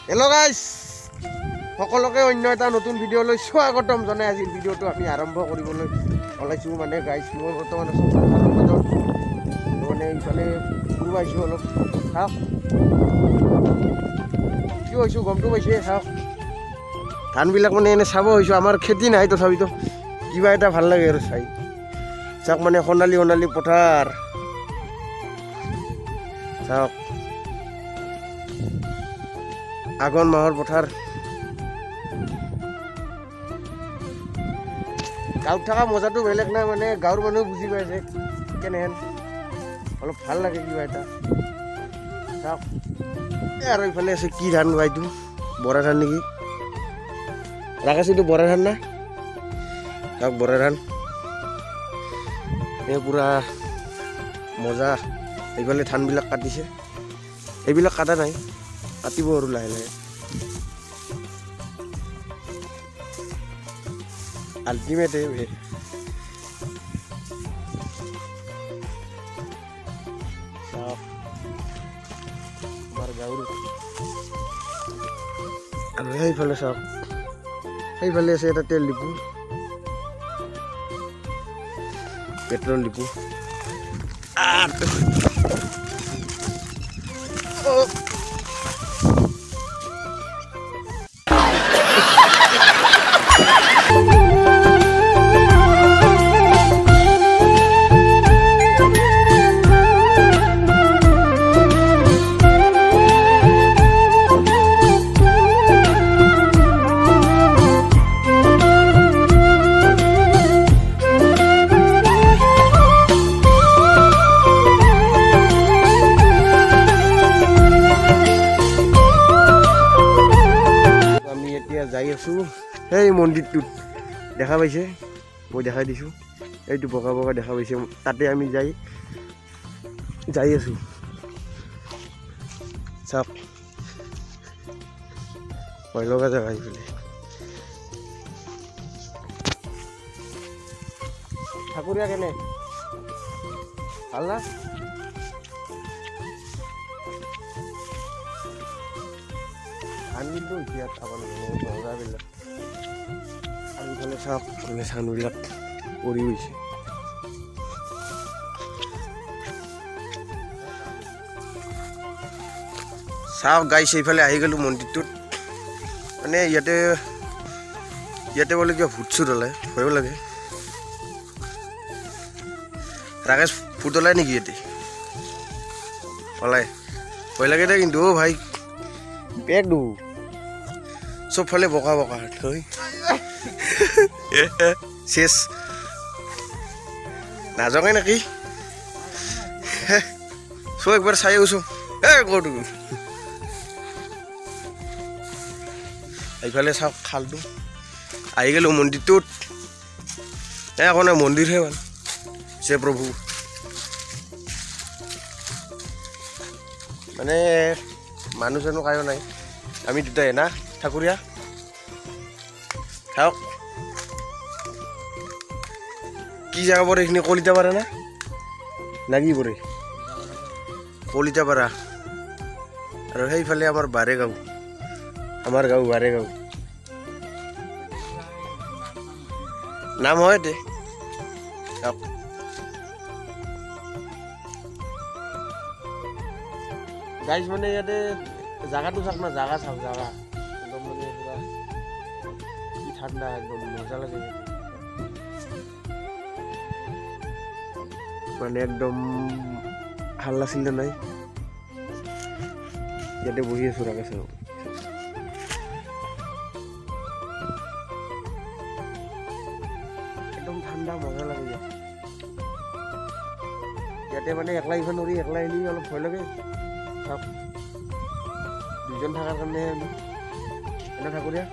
Hello' guys, সকলোকে অন্য এটা নতুন ভিডিঅ'লৈ স্বাগতম জনাই আজিৰ ভিডিঅ'টো আমি আৰম্ভ কৰিবলৈ ওলাইছোঁ। মানে গাইজ, মই বৰ্তমান আছোঁ মানে ইফালে ফুৰিব আহিছোঁ অলপ। চাওক কিয় হৈছোঁ গমটো পাইছে। চাওক ধানবিলাক মানে এনে চাব হৈছোঁ। আমাৰ খেতি নাই তথাপিতো কিবা এটা ভাল লাগে আৰু চাই। চাওক মানে সোণালী সোণালী পথাৰ চাওক, আঘোণ মাহৰ পথাৰ। গাঁৱত থকা মজাটো বেলেগ নাই, মানে গাঁৱৰ মানুহে বুজি পাইছে কেনেহেন অলপ ভাল লাগে কিবা এটা। চাওক আৰু ইফালে আছে কি ধান বা এইটো বৰা ধান নেকি? ৰাকেশ, এইটো বৰা ধান না? চাওক বৰা ধান এই পুৰা মজা। এইফালে ধানবিলাক কাটিছে, এইবিলাক কাটা নাই, কাটিব আৰু লাহে লাহে। আল্টিমেট আমাৰ গাঁৱৰ। আৰু সেইফালে চাওক, সেইফালে আছে এটা তেল ডিপু, পেট্ৰল ডিপু। যাই আছো সেই মন্দিৰটোত, দেখা পাইছে, মই দেখাই দিছোঁ। এইটো বগা বগা দেখা পাইছে, তাতে আমি যাই আছো। চাওক ভয় লগা জেগা এইফালে। ঠাকুৰীয়া কেনে ভাল না? ধান কিন্তু এতিয়া খাব লাগিব মজাবিলাক। আৰু ইফালে চাওক মানে ধানবিলাক পৰি গৈছে। চাওক গাইছ, এইফালে আহি গ'লোঁ মন্দিৰটোত। মানে ইয়াতে বোলে কিবা ভূত চুত ওলায়, ভয়ো লাগে। ৰাকেশ, ভূত ওলায় নেকি ইয়াতে? ওলায়, ভয় লাগে দে কিন্তু। অ' ভাই পেক দু চবফালে বকা বকা থৈ শেষ নাজঙে নেকি? চ একবাৰ চাই আছো ক'তো। এইফালে চাওক খালটো, আহি গ'লোঁ মন্দিৰটোত। একো নাই, মন্দিৰহে ভাল যে প্ৰভু। মানে মানুহ চানুহ কায়ো নাই, আমি দুটাই না ঠাকুৰীয়া। চাওক কি জেগা পৰে এইখিনি, কলিতাপাৰা না লাগি পৰে কলিতাপাৰা। আৰু সেইফালে আমাৰ বাৰেগাঁও, আমাৰ গাঁও বাৰেগাঁও নাম হয় দে। চাওক গাইজ, মানে ইয়াতে জাগাটো চাওক না, জাগা চাওক, জাগা একদম মানে পুৰা কি ঠাণ্ডা, একদম মজা লাগে। মানে একদম হাল্লা চিল্লা নাই, ইয়াতে বহি আছো ৰাকেশ। একদম ঠাণ্ডা মজা লাগে ইয়াতে। মানে একলা আহিব নোৱাৰি, একলা আহিলে অলপ ভয় লাগে। চাওক দুজন থকাৰ কাৰণে আমি এনে ঠাকুৰীয়া।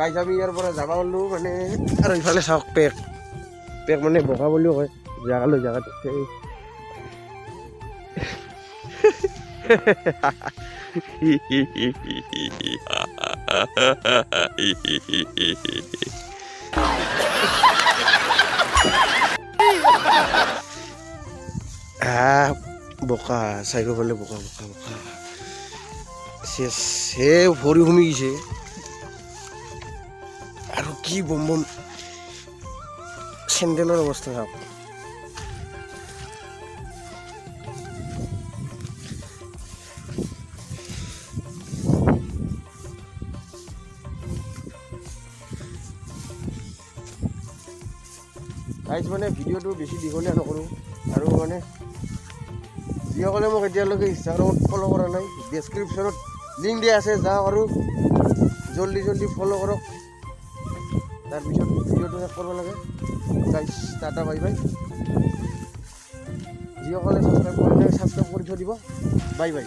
গাইজ আমি ইয়াৰ পৰা যাব ওলো মানে আৰু ইফালে চাওক পেক পেক মানে বগা বুলিও কয় জেগালৈ জেগাত বোকা চাৰিওফালে বোকা বোকা বোকা সে ভৰি সুমি গৈছে আৰু কি বম বম চেণ্ডেলৰ অৱস্থা চাওক গাইজ মানে ভিডিঅ'টো বেছি দীঘলীয়া নকৰোঁ আৰু মানে যিসকলে মোক এতিয়ালৈকে ইনষ্টাগ্ৰামত ফ'ল' কৰা নাই ডেছক্ৰিপশ্যনত লিংক দিয়া আছে যাওক আৰু জল্দি জল্দি ফ'ল' কৰক তাৰপিছত ভিডিঅ'টো শেষ কৰিব লাগে গাইজ টাটা বাই বাই যিসকলে ছাবস্ক্ৰাইব কৰা নাই ছাবস্ক্ৰাইব কৰি থৈ দিব বাই বাই